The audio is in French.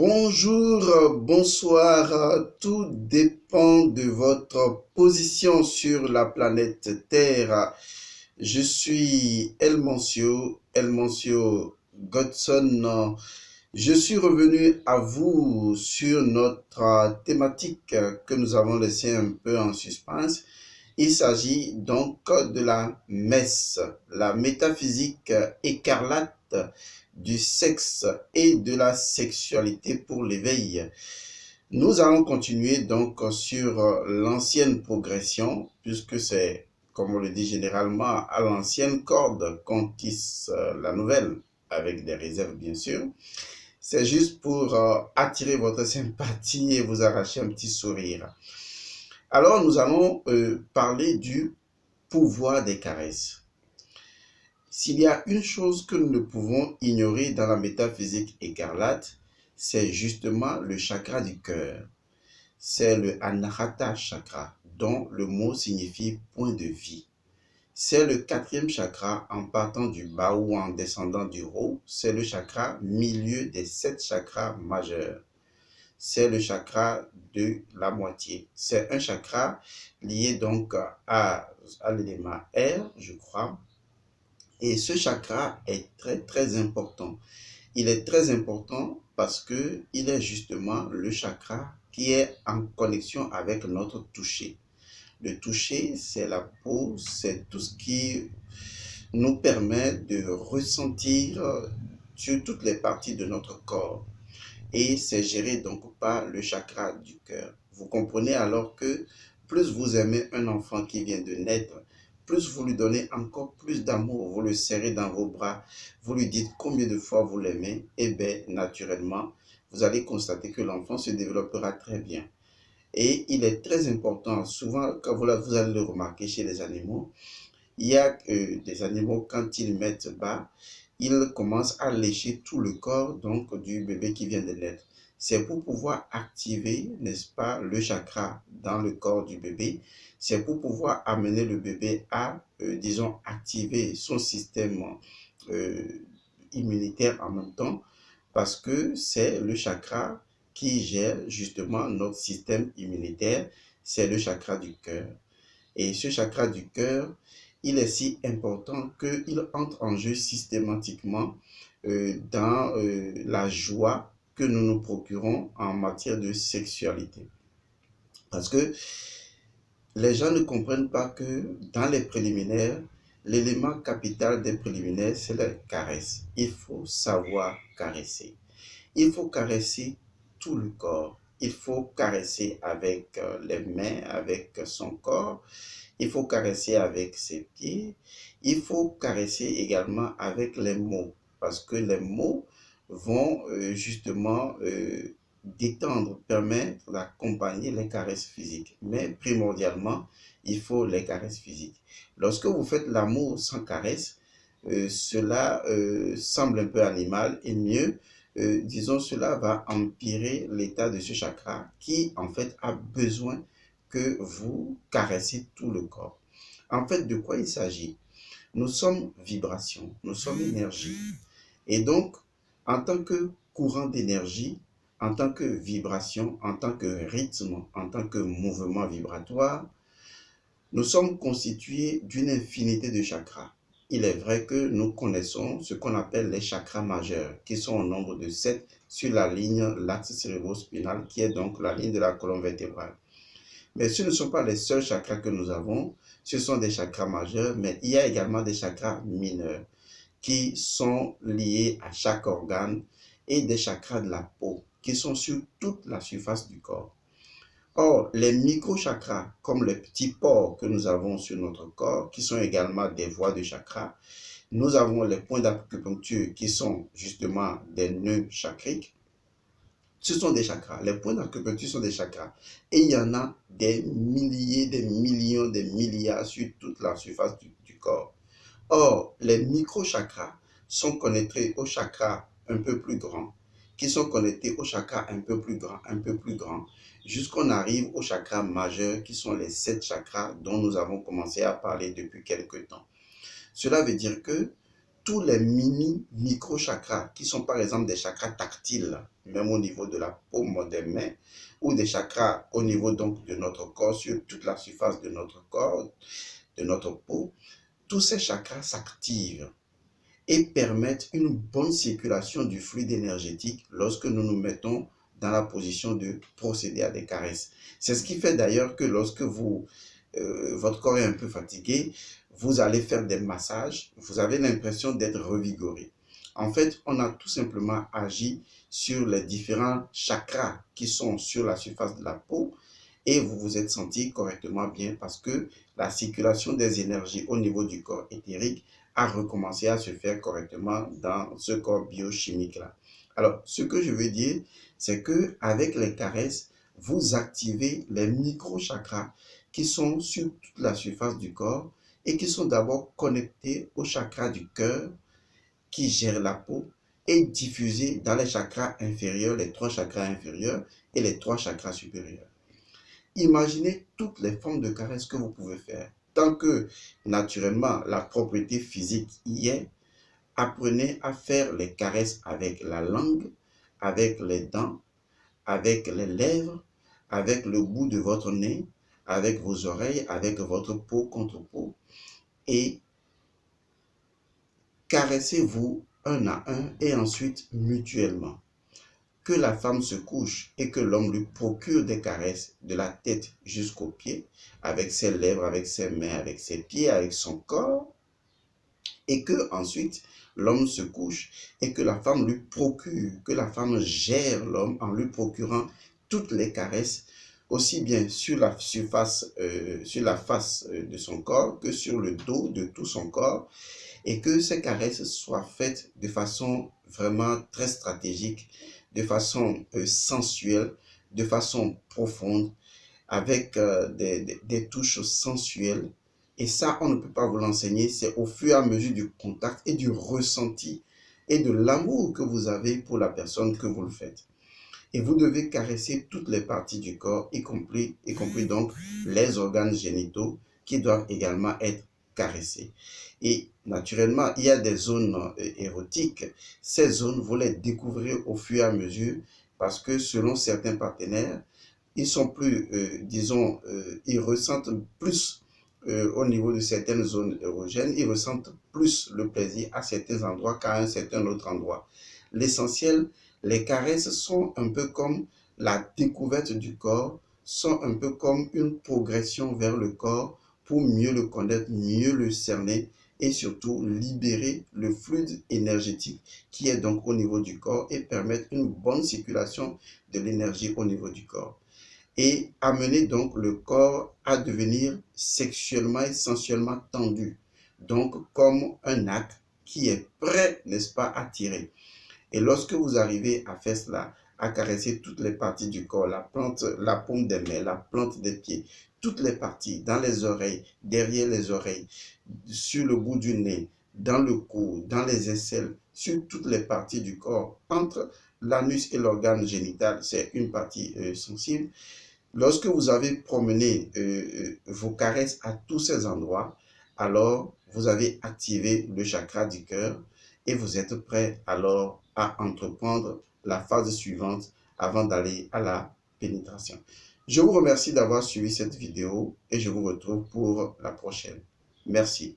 Bonjour, bonsoir, tout dépend de votre position sur la planète Terre. Je suis El Mancio Godson. Je suis revenu à vous sur notre thématique que nous avons laissée un peu en suspense. Il s'agit donc de la messe, la métaphysique écarlate du sexe et de la sexualité pour l'éveil. Nous allons continuer donc sur l'ancienne progression, puisque c'est, comme on le dit généralement, à l'ancienne corde qu'on tisse la nouvelle, avec des réserves bien sûr. C'est juste pour attirer votre sympathie et vous arracher un petit sourire. Alors nous allons parler du pouvoir des caresses. S'il y a une chose que nous ne pouvons ignorer dans la métaphysique écarlate, c'est justement le chakra du cœur. C'est le Anahata chakra, dont le mot signifie point de vie. C'est le quatrième chakra en partant du bas ou en descendant du haut. C'est le chakra milieu des 7 chakras majeurs. C'est le chakra de la moitié. C'est un chakra lié donc à l'élément air, je crois. Et ce chakra est très important. Il est très important parce que il est justement le chakra qui est en connexion avec notre toucher. Le toucher, c'est la peau, c'est tout ce qui nous permet de ressentir sur toutes les parties de notre corps. Et c'est géré donc par le chakra du cœur. Vous comprenez alors que plus vous aimez un enfant qui vient de naître, plus vous lui donnez encore plus d'amour, vous le serrez dans vos bras, vous lui dites combien de fois vous l'aimez, et bien naturellement, vous allez constater que l'enfant se développera très bien. Et il est très important, souvent quand vous allez le remarquer chez les animaux, il y a des animaux quand ils mettent bas, ils commencent à lécher tout le corps donc du bébé qui vient de naître. C'est pour pouvoir activer, n'est-ce pas, le chakra dans le corps du bébé. C'est pour pouvoir amener le bébé à, disons, activer son système euh, immunitaire en même temps, parce que c'est le chakra qui gère justement notre système immunitaire. C'est le chakra du cœur. Et ce chakra du cœur, il est si important qu'il entre en jeu systématiquement dans la joie que nous nous procurons en matière de sexualité. Parce que les gens ne comprennent pas que dans les préliminaires, l'élément capital des préliminaires, c'est la caresse. Il faut savoir caresser. Il faut caresser tout le corps. Il faut caresser avec les mains, avec son corps. Il faut caresser avec ses pieds. Il faut caresser également avec les mots. Parce que les mots vont justement détendre, permettre d'accompagner les caresses physiques. Mais primordialement, il faut les caresses physiques. Lorsque vous faites l'amour sans caresse, cela semble un peu animal et mieux, disons, cela va empirer l'état de ce chakra qui, en fait, a besoin que vous caressez tout le corps. En fait, de quoi il s'agit? Nous sommes vibration, nous sommes énergie. Et donc, en tant que courant d'énergie, en tant que vibration, en tant que rythme, en tant que mouvement vibratoire, nous sommes constitués d'une infinité de chakras. Il est vrai que nous connaissons ce qu'on appelle les chakras majeurs, qui sont au nombre de 7 sur la ligne l'axe cérébro-spinal, qui est donc la ligne de la colonne vertébrale. Mais ce ne sont pas les seuls chakras que nous avons, ce sont des chakras majeurs, mais il y a également des chakras mineurs qui sont liés à chaque organe et des chakras de la peau qui sont sur toute la surface du corps. Or, les micro-chakras, comme les petits pores que nous avons sur notre corps, qui sont également des voies de chakras, nous avons les points d'acupuncture qui sont justement des nœuds chakriques. Ce sont des chakras. Les points d'acupuncture sont des chakras. Et il y en a des milliers, des millions, des milliards sur toute la surface du corps. Or, les micro-chakras sont connectés aux chakras un peu plus grands, qui sont connectés aux chakras un peu plus grands, jusqu'on arrive aux chakras majeurs, qui sont les 7 chakras dont nous avons commencé à parler depuis quelques temps. Cela veut dire que tous les micro-chakras qui sont par exemple des chakras tactiles, même au niveau de la paume des mains, ou des chakras au niveau donc de notre corps, sur toute la surface de notre corps, de notre peau, tous ces chakras s'activent et permettent une bonne circulation du fluide énergétique lorsque nous nous mettons dans la position de procéder à des caresses. C'est ce qui fait d'ailleurs que lorsque votre corps est un peu fatigué, vous allez faire des massages, vous avez l'impression d'être revigoré. En fait, on a tout simplement agi sur les différents chakras qui sont sur la surface de la peau et vous vous êtes senti correctement bien parce que la circulation des énergies au niveau du corps éthérique a recommencé à se faire correctement dans ce corps biochimique-là. Alors, ce que je veux dire, c'est que avec les caresses, vous activez les micro-chakras qui sont sur toute la surface du corps et qui sont d'abord connectés au chakra du cœur qui gère la peau et diffusés dans les chakras inférieurs, les 3 chakras inférieurs et les 3 chakras supérieurs. Imaginez toutes les formes de caresses que vous pouvez faire. Tant que, naturellement, la propriété physique y est, apprenez à faire les caresses avec la langue, avec les dents, avec les lèvres, avec le bout de votre nez, avec vos oreilles, avec votre peau contre peau. Et caressez-vous un à un et ensuite mutuellement. Que la femme se couche et que l'homme lui procure des caresses de la tête jusqu'aux pieds, avec ses lèvres, avec ses mains, avec ses pieds, avec son corps, et que ensuite l'homme se couche et que la femme lui procure, que la femme gère l'homme en lui procurant toutes les caresses, aussi bien sur la surface, sur la face de son corps que sur le dos de tout son corps, et que ces caresses soient faites de façon vraiment très stratégique, de façon sensuelle, de façon profonde, avec des touches sensuelles. Et ça, on ne peut pas vous l'enseigner, c'est au fur et à mesure du contact et du ressenti et de l'amour que vous avez pour la personne que vous le faites. Et vous devez caresser toutes les parties du corps, y compris donc les organes génitaux qui doivent également être caressés. Et naturellement, il y a des zones érotiques. Ces zones, vous les découvrez au fur et à mesure parce que selon certains partenaires, ils sont plus, disons, ils ressentent plus au niveau de certaines zones érogènes, ils ressentent plus le plaisir à certains endroits qu'à un certain autre endroit. L'essentiel, les caresses sont un peu comme la découverte du corps, sont un peu comme une progression vers le corps pour mieux le connaître, mieux le cerner et surtout libérer le fluide énergétique qui est donc au niveau du corps et permettre une bonne circulation de l'énergie au niveau du corps. Et amener donc le corps à devenir sexuellement et sensuellement tendu, donc comme un acte qui est prêt, n'est-ce pas, à tirer. Et lorsque vous arrivez à faire cela, à caresser toutes les parties du corps, la plante, la paume des mains, la plante des pieds, toutes les parties, dans les oreilles, derrière les oreilles, sur le bout du nez, dans le cou, dans les aisselles, sur toutes les parties du corps, entre l'anus et l'organe génital, c'est une partie sensible. Lorsque vous avez promené vos caresses à tous ces endroits, alors vous avez activé le chakra du cœur et vous êtes prêt alors à entreprendre la phase suivante avant d'aller à la pénétration. Je vous remercie d'avoir suivi cette vidéo et je vous retrouve pour la prochaine. Merci.